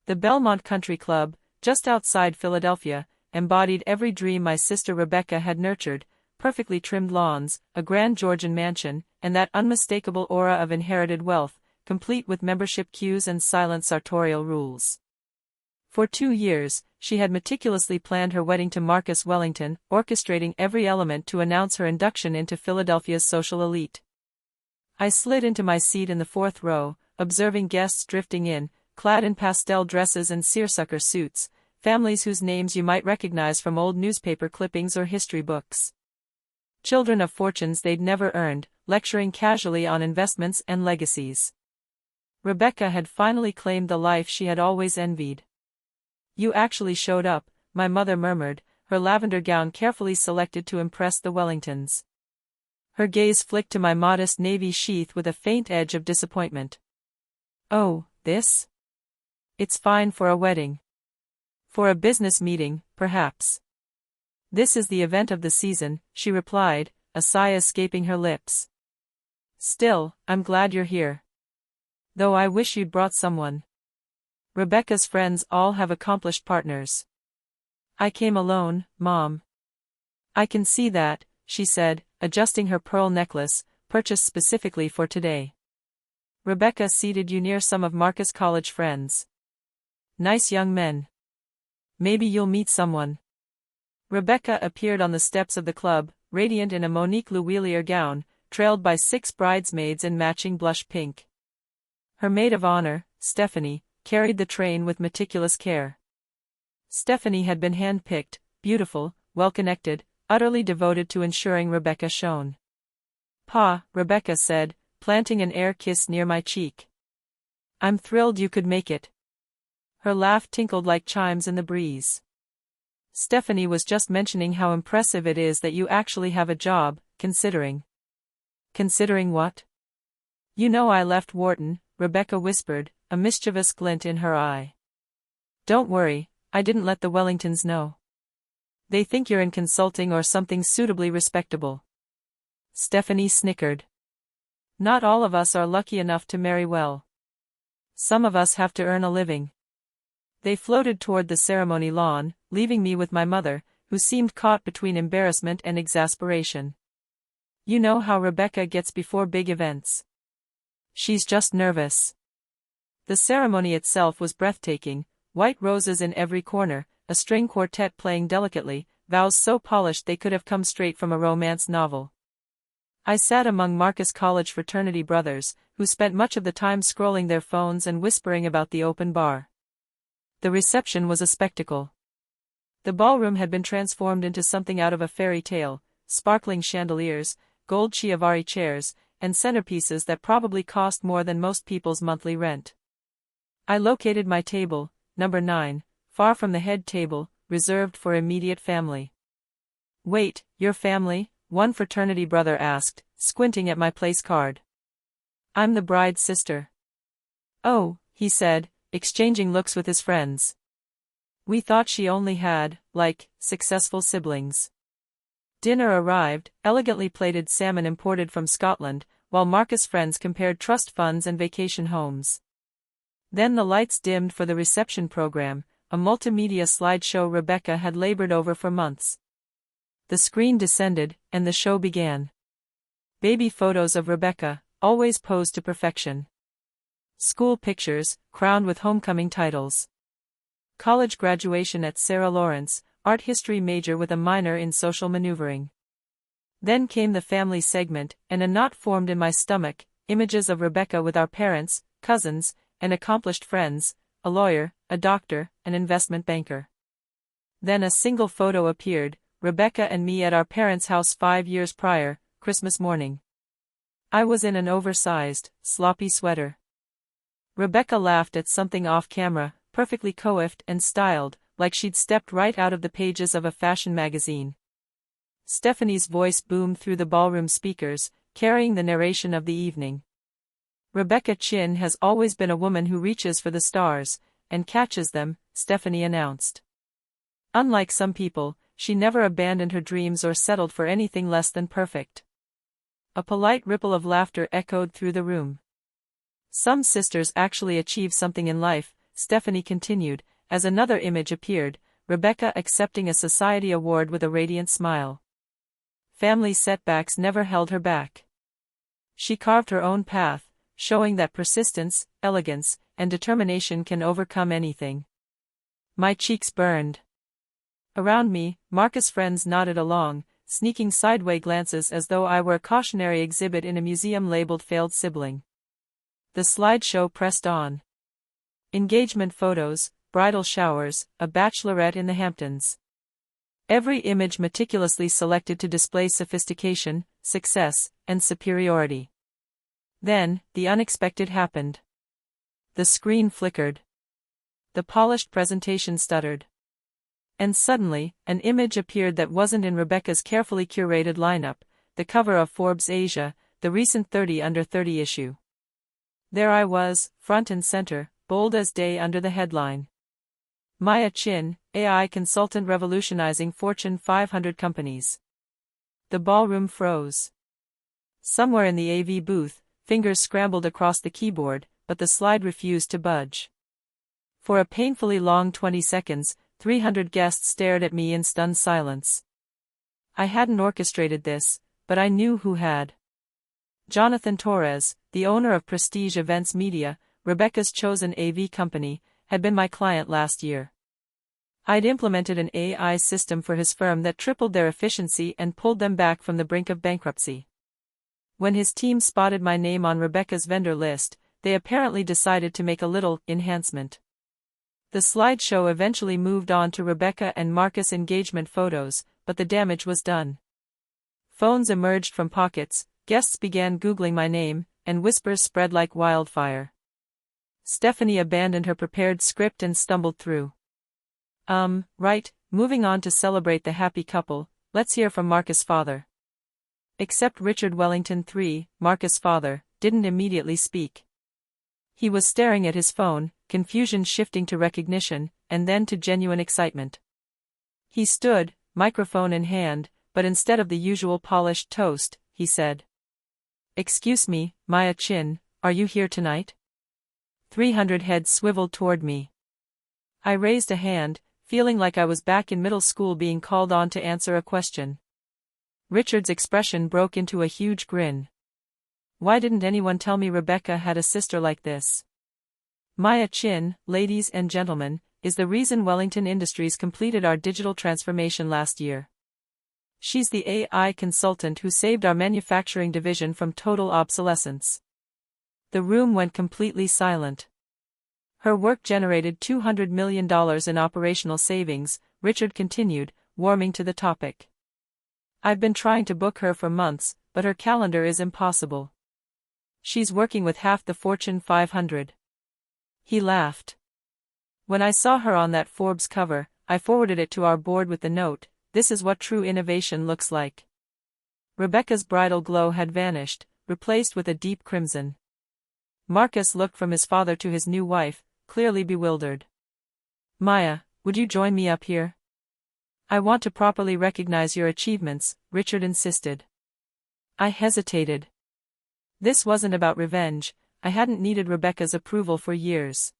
The Belmont Country Club, just outside Philadelphia, embodied every dream my sister Rebecca had nurtured: perfectly trimmed lawns, a grand Georgian mansion, and that unmistakable aura of inherited wealth, complete with membership queues and silent sartorial rules. For 2 years, she had meticulously planned her wedding to Marcus Wellington, orchestrating every element to announce her induction into Philadelphia's social elite. I slid into my seat in the 4th row, observing guests drifting in, clad in pastel dresses and seersucker suits, families whose names you might recognize from old newspaper clippings or history books. Children of fortunes they'd never earned, lecturing casually on investments and legacies. Rebecca had finally claimed the life she had always envied. "You actually showed up," my mother murmured, her lavender gown carefully selected to impress the Wellingtons. Her gaze flicked to my modest navy sheath with a faint edge of disappointment. "Oh, this? It's fine for a wedding. For a business meeting, perhaps." "This is the event of the season," she replied, a sigh escaping her lips. "Still, I'm glad you're here. Though I wish you'd brought someone. Rebecca's friends all have accomplished partners." "I came alone, Mom." "I can see that," she said, adjusting her pearl necklace, purchased specifically for today. "Rebecca seated you near some of Marcus' college friends. Nice young men. Maybe you'll meet someone." Rebecca appeared on the steps of the club, radiant in a Monique Lhuillier gown, trailed by 6 bridesmaids in matching blush pink. Her maid of honor, Stephanie, carried the train with meticulous care. Stephanie had been hand-picked, beautiful, well-connected, utterly devoted to ensuring Rebecca shone. "Pa," Rebecca said, planting an air kiss near my cheek. "I'm thrilled you could make it." Her laugh tinkled like chimes in the breeze. "Stephanie was just mentioning how impressive it is that you actually have a job, considering." "Considering what?" "You know I left Wharton," Rebecca whispered, a mischievous glint in her eye. "Don't worry, I didn't let the Wellingtons know. They think you're in consulting or something suitably respectable." Stephanie snickered. "Not all of us are lucky enough to marry well. Some of us have to earn a living." They floated toward the ceremony lawn, leaving me with my mother, who seemed caught between embarrassment and exasperation. "You know how Rebecca gets before big events. She's just nervous." The ceremony itself was breathtaking: white roses in every corner, a string quartet playing delicately, vows so polished they could have come straight from a romance novel. I sat among Marcus College fraternity brothers, who spent much of the time scrolling their phones and whispering about the open bar. The reception was a spectacle. The ballroom had been transformed into something out of a fairy tale: sparkling chandeliers, gold Chiavari chairs, and centerpieces that probably cost more than most people's monthly rent. I located my table, number 9, far from the head table, reserved for immediate family. "Wait, your family?" one fraternity brother asked, squinting at my place card. "I'm the bride's sister." "Oh," he said, exchanging looks with his friends. "We thought she only had, successful siblings." Dinner arrived, elegantly plated salmon imported from Scotland, while Marcus' friends compared trust funds and vacation homes. Then the lights dimmed for the reception program, a multimedia slideshow Rebecca had labored over for months. The screen descended, and the show began. Baby photos of Rebecca, always posed to perfection. School pictures, crowned with homecoming titles. College graduation at Sarah Lawrence, art history major with a minor in social maneuvering. Then came the family segment, and a knot formed in my stomach: images of Rebecca with our parents, cousins, and accomplished friends, a lawyer, a doctor, an investment banker. Then a single photo appeared: Rebecca and me at our parents' house 5 years prior, Christmas morning. I was in an oversized, sloppy sweater. Rebecca laughed at something off camera, perfectly coiffed and styled, like she'd stepped right out of the pages of a fashion magazine. Stephanie's voice boomed through the ballroom speakers, carrying the narration of the evening. "Rebecca Chin has always been a woman who reaches for the stars, and catches them," Stephanie announced. "Unlike some people, she never abandoned her dreams or settled for anything less than perfect." A polite ripple of laughter echoed through the room. "Some sisters actually achieve something in life," Stephanie continued, as another image appeared, Rebecca accepting a society award with a radiant smile. Family setbacks never held her back. She carved her own path, showing that persistence, elegance, and determination can overcome anything. My cheeks burned. Around me, Marcus' friends nodded along, sneaking sideway glances as though I were a cautionary exhibit in a museum labeled failed sibling. The slideshow pressed on. Engagement photos, bridal showers, a bachelorette in the Hamptons. Every image meticulously selected to display sophistication, success, and superiority. Then, the unexpected happened. The screen flickered. The polished presentation stuttered. And suddenly, an image appeared that wasn't in Rebecca's carefully curated lineup, the cover of Forbes Asia, the recent 30 Under 30 issue. There I was, front and center, bold as day under the headline. Maya Chin, AI consultant revolutionizing Fortune 500 companies. The ballroom froze. Somewhere in the AV booth, fingers scrambled across the keyboard, but the slide refused to budge. For a painfully long 20 seconds, 300 guests stared at me in stunned silence. I hadn't orchestrated this, but I knew who had. Jonathan Torres, the owner of Prestige Events Media, Rebecca's chosen AV company, had been my client last year. I'd implemented an AI system for his firm that tripled their efficiency and pulled them back from the brink of bankruptcy. When his team spotted my name on Rebecca's vendor list, they apparently decided to make a little enhancement. The slideshow eventually moved on to Rebecca and Marcus' engagement photos, but the damage was done. Phones emerged from pockets, guests began Googling my name, and whispers spread like wildfire. Stephanie abandoned her prepared script and stumbled through. Right, moving on to celebrate the happy couple, let's hear from Marcus' father. Except Richard Wellington III, Marcus' father, didn't immediately speak. He was staring at his phone, confusion shifting to recognition, and then to genuine excitement. He stood, microphone in hand, but instead of the usual polished toast, he said, "Excuse me, Maya Chin, are you here tonight?" 300 heads swiveled toward me. I raised a hand, feeling like I was back in middle school being called on to answer a question. Richard's expression broke into a huge grin. Why didn't anyone tell me Rebecca had a sister like this? Maya Chin, ladies and gentlemen, is the reason Wellington Industries completed our digital transformation last year. She's the AI consultant who saved our manufacturing division from total obsolescence. The room went completely silent. Her work generated $200 million in operational savings, Richard continued, warming to the topic. I've been trying to book her for months, but her calendar is impossible. She's working with half the Fortune 500. He laughed. When I saw her on that Forbes cover, I forwarded it to our board with the note, "This is what true innovation looks like." Rebecca's bridal glow had vanished, replaced with a deep crimson. Marcus looked from his father to his new wife, clearly bewildered. "Maya, would you join me up here? I want to properly recognize your achievements," Richard insisted. I hesitated. This wasn't about revenge, I hadn't needed Rebecca's approval for years.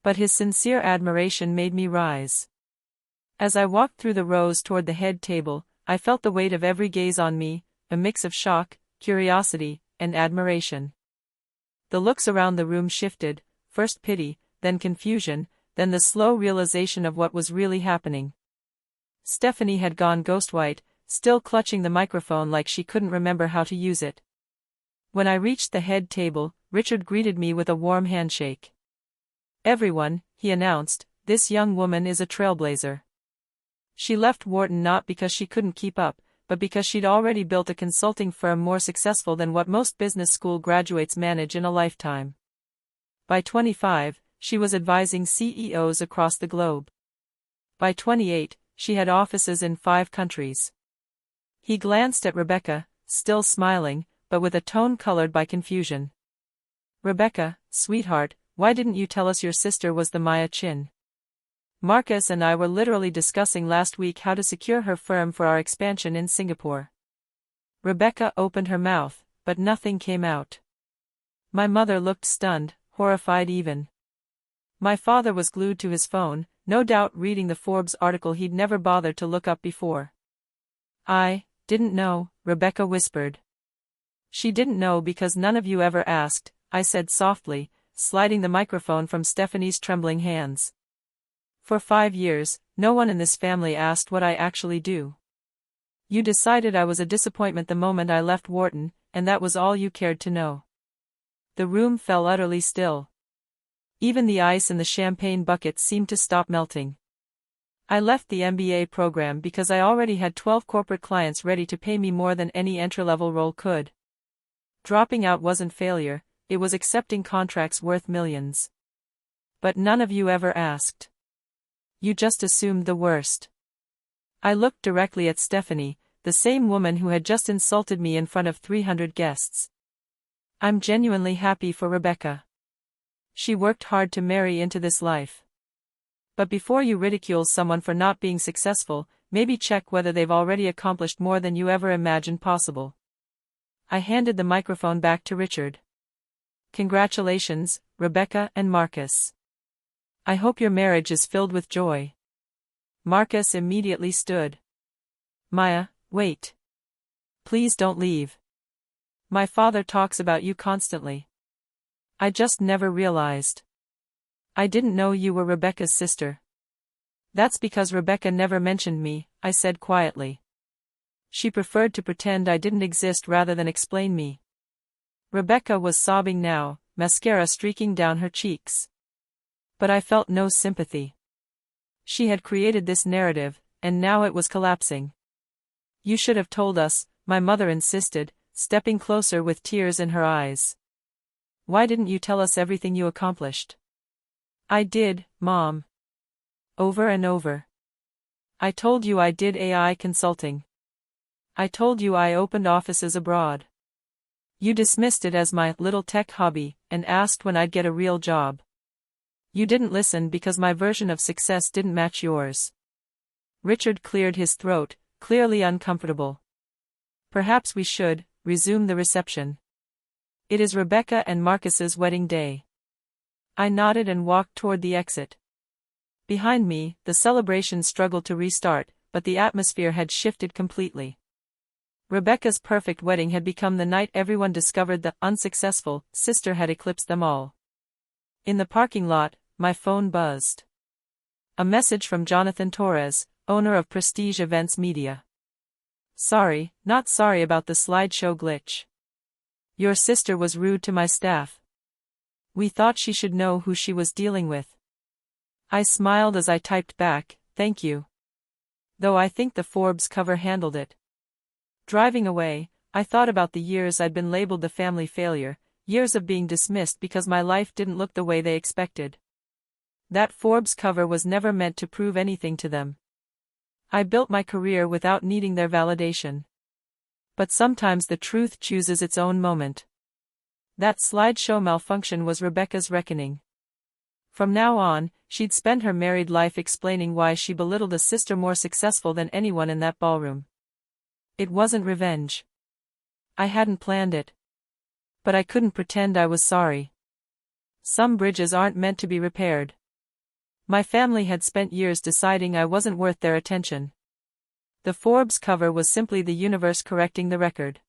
But his sincere admiration made me rise. As I walked through the rows toward the head table, I felt the weight of every gaze on me, a mix of shock, curiosity, and admiration. The looks around the room shifted, first pity, then confusion, then the slow realization of what was really happening. Stephanie had gone ghost white, still clutching the microphone like she couldn't remember how to use it. When I reached the head table, Richard greeted me with a warm handshake. "Everyone," he announced, "this young woman is a trailblazer. She left Wharton not because she couldn't keep up, but because she'd already built a consulting firm more successful than what most business school graduates manage in a lifetime. By 25, she was advising CEOs across the globe. By 28, she had offices in 5 countries. He glanced at Rebecca, still smiling, but with a tone colored by confusion. "Rebecca, sweetheart, why didn't you tell us your sister was the Maya Chin? Marcus and I were literally discussing last week how to secure her firm for our expansion in Singapore." Rebecca opened her mouth, but nothing came out. My mother looked stunned, horrified even. My father was glued to his phone, no doubt reading the Forbes article he'd never bothered to look up before. "I didn't know," Rebecca whispered. "She didn't know because none of you ever asked," I said softly, sliding the microphone from Stephanie's trembling hands. "For 5 years, no one in this family asked what I actually do. You decided I was a disappointment the moment I left Wharton, and that was all you cared to know." The room fell utterly still. Even the ice in the champagne bucket seemed to stop melting. I left the MBA program because I already had 12 corporate clients ready to pay me more than any entry-level role could. Dropping out wasn't failure, it was accepting contracts worth millions. But none of you ever asked. You just assumed the worst. I looked directly at Stephanie, the same woman who had just insulted me in front of 300 guests. "I'm genuinely happy for Rebecca. She worked hard to marry into this life. But before you ridicule someone for not being successful, maybe check whether they've already accomplished more than you ever imagined possible." I handed the microphone back to Richard. "Congratulations, Rebecca and Marcus. I hope your marriage is filled with joy." Marcus immediately stood. "Maya, wait. Please don't leave. My father talks about you constantly. I just never realized. I didn't know you were Rebecca's sister." "That's because Rebecca never mentioned me," I said quietly. "She preferred to pretend I didn't exist rather than explain me." Rebecca was sobbing now, mascara streaking down her cheeks. But I felt no sympathy. She had created this narrative, and now it was collapsing. "You should have told us," my mother insisted, stepping closer with tears in her eyes. "Why didn't you tell us everything you accomplished?" "I did, Mom. Over and over. I told you I did AI consulting. I told you I opened offices abroad. You dismissed it as my little tech hobby and asked when I'd get a real job. You didn't listen because my version of success didn't match yours." Richard cleared his throat, clearly uncomfortable. "Perhaps we should resume the reception. It is Rebecca and Marcus's wedding day." I nodded and walked toward the exit. Behind me, the celebration struggled to restart, but the atmosphere had shifted completely. Rebecca's perfect wedding had become the night everyone discovered the unsuccessful sister had eclipsed them all. In the parking lot, my phone buzzed. A message from Jonathan Torres, owner of Prestige Events Media. "Sorry, not sorry about the slideshow glitch. Your sister was rude to my staff. We thought she should know who she was dealing with." I smiled as I typed back, "Thank you. Though I think the Forbes cover handled it." Driving away, I thought about the years I'd been labeled the family failure, years of being dismissed because my life didn't look the way they expected. That Forbes cover was never meant to prove anything to them. I built my career without needing their validation. But sometimes the truth chooses its own moment. That slideshow malfunction was Rebecca's reckoning. From now on, she'd spend her married life explaining why she belittled a sister more successful than anyone in that ballroom. It wasn't revenge. I hadn't planned it. But I couldn't pretend I was sorry. Some bridges aren't meant to be repaired. My family had spent years deciding I wasn't worth their attention. The Forbes cover was simply the universe correcting the record.